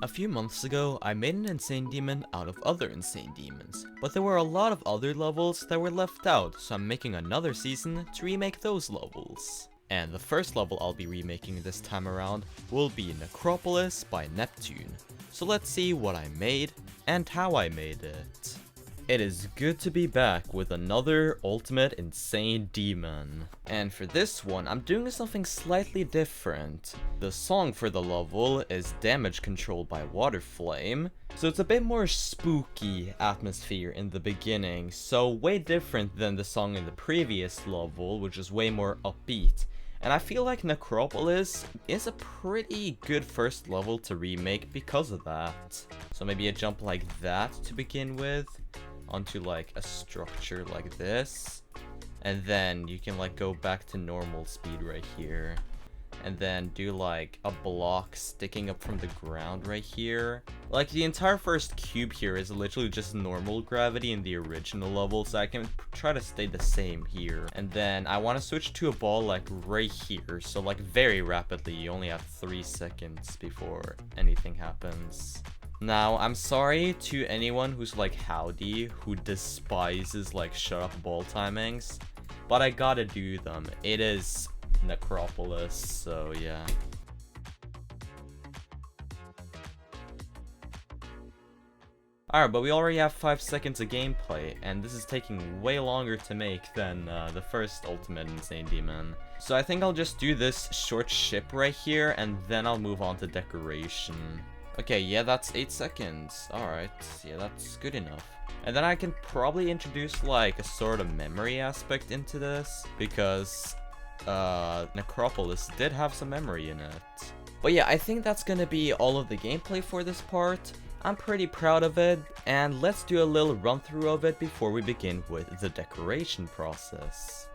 A few months ago, I made an insane demon out of other insane demons, but there were a lot of other levels that were left out, so I'm making another season to remake those levels. And the first level I'll be remaking this time around will be Necropolis by Neptune. So let's see what I made and how I made it. It is good to be back with another ultimate insane demon. And for this one, I'm doing something slightly different. The song for the level is Damage Control by Water Flame, so it's a bit more spooky atmosphere in the beginning, so way different than the song in the previous level, which is way more upbeat. And I feel like Necropolis is a pretty good first level to remake because of that. So maybe a jump like that to begin with, onto like a structure like this, and then you can like go back to normal speed right here, and then do like a block sticking up from the ground right here. Like the entire first cube here is literally just normal gravity in the original level, so I can try to stay the same here. And then I want to switch to a ball like right here, so like very rapidly. You only have 3 seconds before anything happens. Now, I'm sorry to anyone who's like howdy, who despises like shut up ball timings, but I gotta do them. It is Necropolis, so yeah. Alright, but we already have 5 seconds of gameplay, and this is taking way longer to make than the first Ultimate Insane Demon. So I think I'll just do this short ship right here, and then I'll move on to decoration. Okay, yeah, that's 8 seconds. Alright, yeah, that's good enough. And then I can probably introduce like a sort of memory aspect into this, because Necropolis did have some memory in it. But yeah, I think that's gonna be all of the gameplay for this part. I'm pretty proud of it, and let's do a little run through of it before we begin with the decoration process.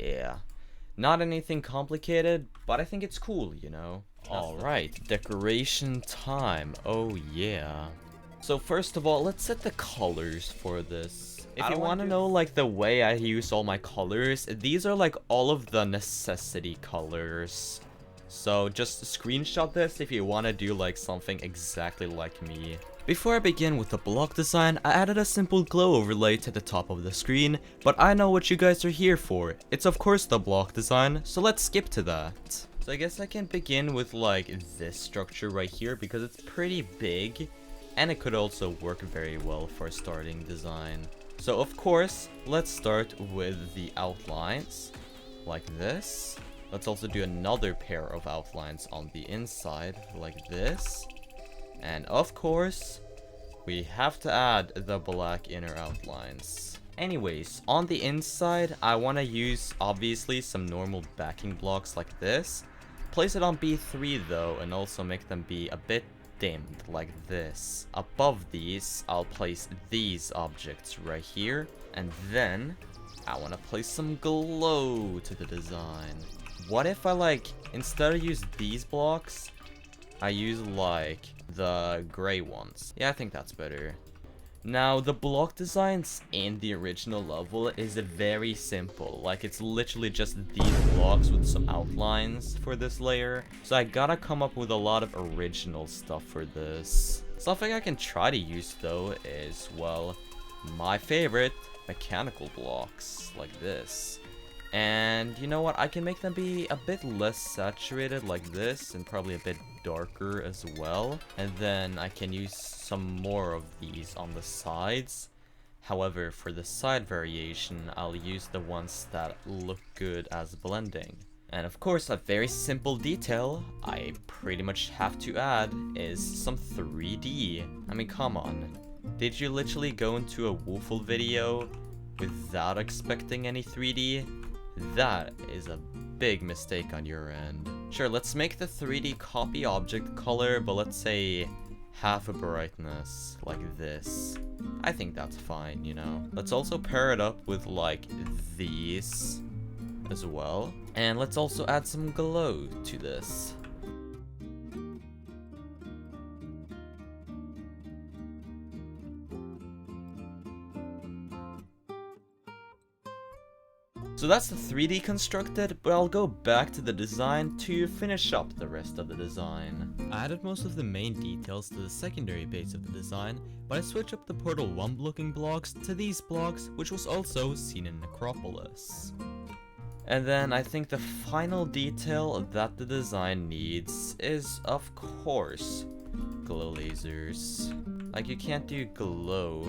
Yeah, not anything complicated, but I think it's cool, you know? Alright, decoration time, oh yeah. So first of all, let's set the colors for this. If you want to know like the way I use all my colors, these are like all of the necessity colors. So just screenshot this if you want to do like something exactly like me. Before I begin with the block design, I added a simple glow overlay to the top of the screen, but I know what you guys are here for. It's of course the block design, so let's skip to that. So I guess I can begin with like this structure right here because it's pretty big, and it could also work very well for a starting design. So of course, let's start with the outlines, like this. Let's also do another pair of outlines on the inside, like this. And of course, we have to add the black inner outlines. Anyways, on the inside, I want to use, obviously, some normal backing blocks like this. Place it on B3 though, and also make them be a bit dimmed, like this. Above these, I'll place these objects right here. And then, I want to place some glow to the design. What if I like, instead of use these blocks, I use like the gray ones? Yeah, I think that's better. Now, the block designs in the original level is very simple. Like, it's literally just these blocks with some outlines for this layer. So I gotta come up with a lot of original stuff for this. Something I can try to use though is, well, my favorite, mechanical blocks like this. And you know what, I can make them be a bit less saturated like this, and probably a bit darker as well. And then I can use some more of these on the sides. However, for the side variation, I'll use the ones that look good as blending. And of course, a very simple detail I pretty much have to add is some 3D. I mean, come on. Did you literally go into a Woofle video without expecting any 3D? That is a big mistake on your end. Sure, let's make the 3D copy object color, but let's say half a brightness, like this. I think that's fine, you know? Let's also pair it up with like these as well. And let's also add some glow to this. So that's the 3D constructed, but I'll go back to the design to finish up the rest of the design. I added most of the main details to the secondary base of the design, but I switched up the Portal 1 looking blocks to these blocks, which was also seen in Necropolis. And then I think the final detail that the design needs is, of course, glow lasers. Like, you can't do glow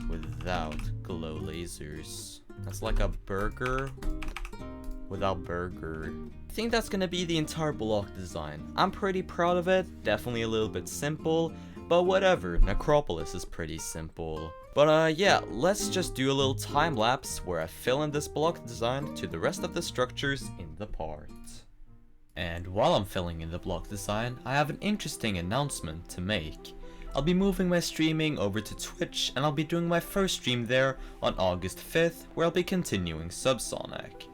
without glow lasers. That's like a burger without burger. I think that's gonna be the entire block design. I'm pretty proud of it, definitely a little bit simple, but whatever, Necropolis is pretty simple. But yeah, let's just do a little time lapse where I fill in this block design to the rest of the structures in the part. And while I'm filling in the block design, I have an interesting announcement to make. I'll be moving my streaming over to Twitch, and I'll be doing my first stream there on August 5th, where I'll be continuing Subsonic.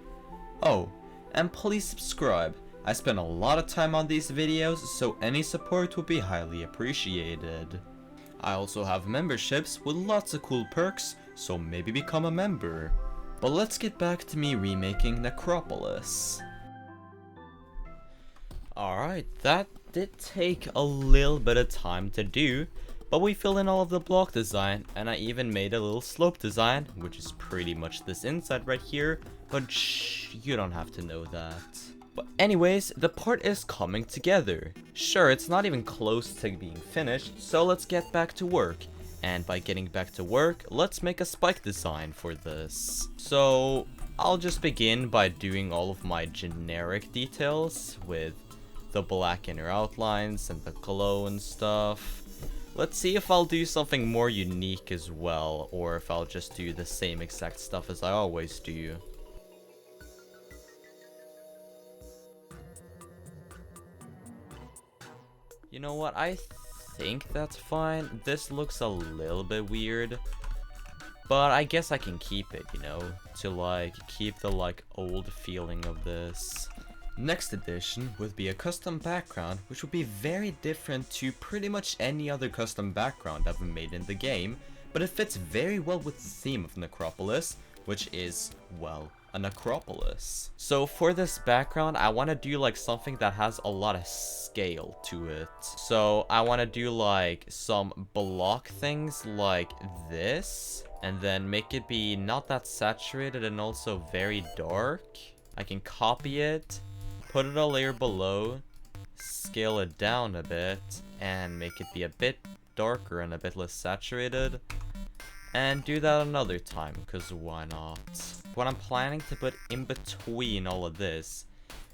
Oh, and please subscribe. I spend a lot of time on these videos, so any support would be highly appreciated. I also have memberships with lots of cool perks, so maybe become a member. But let's get back to me remaking Necropolis. Alright, that did take a little bit of time to do, but we filled in all of the block design, and I even made a little slope design, which is pretty much this inside right here, but shh, you don't have to know that. But anyways, the part is coming together. Sure, it's not even close to being finished, so let's get back to work. And by getting back to work, let's make a spike design for this. So I'll just begin by doing all of my generic details with the black inner outlines and the glow and stuff. Let's see if I'll do something more unique as well, or if I'll just do the same exact stuff as I always do. You know what, I think that's fine. This looks a little bit weird, but I guess I can keep it, you know, to like keep the like old feeling of this. Next addition would be a custom background, which would be very different to pretty much any other custom background I've made in the game, but it fits very well with the theme of Necropolis, which is, well, a necropolis. So for this background, I want to do like something that has a lot of scale to it. So I want to do like some block things like this, and then make it be not that saturated and also very dark. I can copy it, put it a layer below, scale it down a bit, and make it be a bit darker and a bit less saturated. And do that another time, because why not? What I'm planning to put in between all of this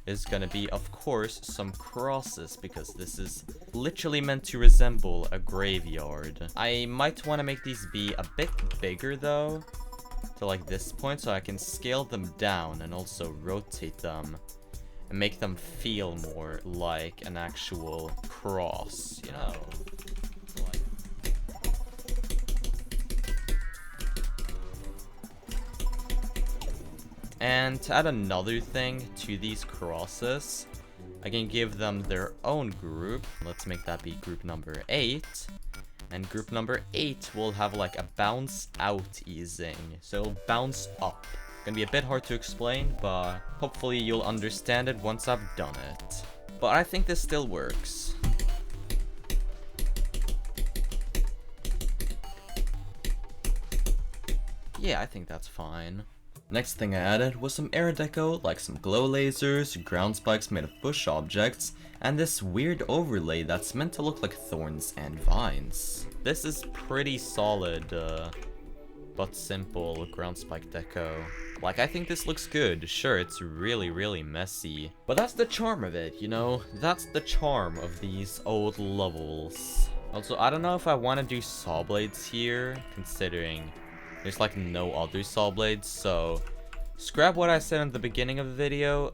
is gonna be, of course, some crosses, because this is literally meant to resemble a graveyard. I might want to make these be a bit bigger though, to like this point, so I can scale them down and also rotate them and make them feel more like an actual cross, you know? And to add another thing to these crosses, I can give them their own group. Let's make that be group number 8. And group number 8 will have like a bounce out easing. So it'll bounce up. Gonna be a bit hard to explain, but hopefully you'll understand it once I've done it. But I think this still works. Yeah, I think that's fine. Next thing I added was some air deco, like some glow lasers, ground spikes made of bush objects, and this weird overlay that's meant to look like thorns and vines. This is pretty solid, but simple ground spike deco. Like, I think this looks good. Sure, it's really messy, but that's the charm of it, you know? That's the charm of these old levels. Also, I don't know if I want to do saw blades here, considering there's like no other saw blades, so scrap what I said in the beginning of the video.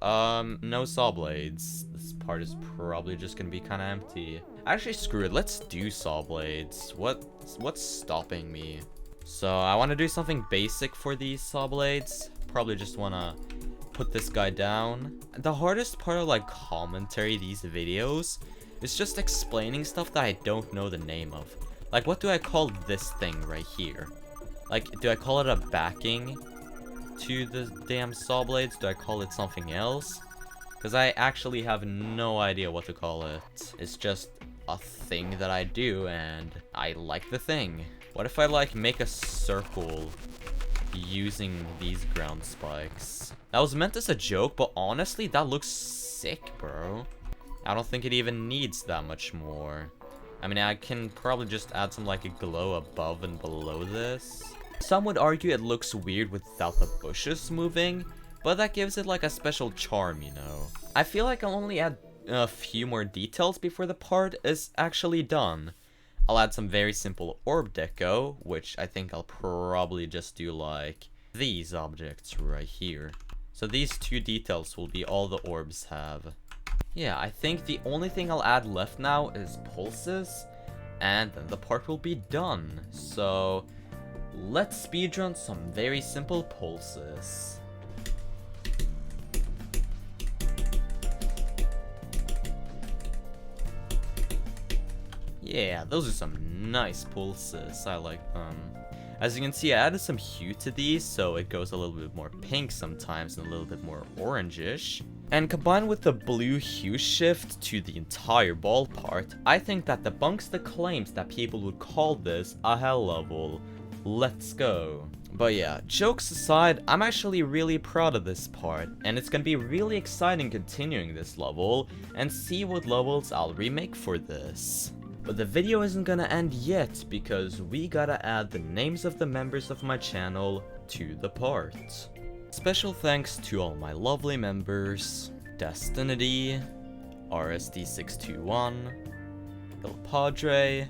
No saw blades. This part is probably just gonna be kind of empty. Actually, screw it. Let's do saw blades. What's stopping me? So I want to do something basic for these saw blades. Probably just want to put this guy down. The hardest part of like commentary these videos is just explaining stuff that I don't know the name of. Like, what do I call this thing right here? Like, do I call it a backing? to the damn saw blades? Do I call it something else? Because I actually have no idea what to call it. It's just a thing that I do, and I like the thing. What if I, like, make a circle using these ground spikes? That was meant as a joke, but honestly, that looks sick, bro. I don't think it even needs that much more. I mean, I can probably just add some, like, a glow above and below this. Some would argue it looks weird without the bushes moving, but that gives it, like, a special charm, you know? I feel like I'll only add a few more details before the part is actually done. I'll add some very simple orb deco, which I think I'll probably just do, like, these objects right here. So these two details will be all the orbs have. Yeah, I think the only thing I'll add left now is pulses, and then the part will be done. So let's speedrun some very simple pulses. Yeah, those are some nice pulses. I like them. As you can see, I added some hue to these, so it goes a little bit more pink sometimes and a little bit more orangish. And combined with the blue hue shift to the entire ball part, I think that debunks the claims that people would call this a hell level. Let's go. But yeah, jokes aside, I'm actually really proud of this part, and it's gonna be really exciting continuing this level and see what levels I'll remake for this. But the video isn't gonna end yet, because we gotta add the names of the members of my channel to the part. Special thanks to all my lovely members: Dastinity, RSD621, Ilpadre,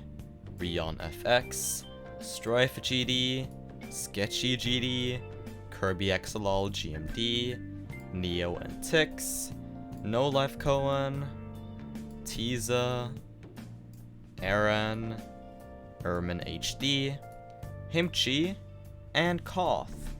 RionFX, StrifeGD, SkechyGD, KirbyaxolotlGMD, NEOntixx, NoLifeCohen, Tiza, IRmanHD, Hymchi, and Koth.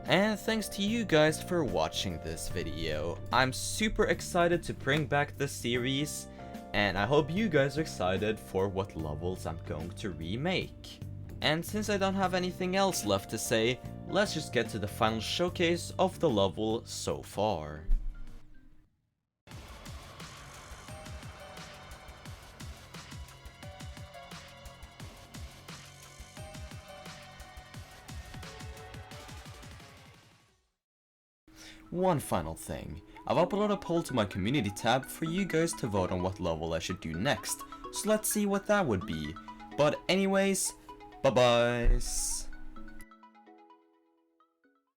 And thanks to you guys for watching this video. I'm super excited to bring back this series, and I hope you guys are excited for what levels I'm going to remake. And since I don't have anything else left to say, let's just get to the final showcase of the level so far. One final thing, I've uploaded a poll to my community tab for you guys to vote on what level I should do next, so let's see what that would be. But anyways, bye-byes.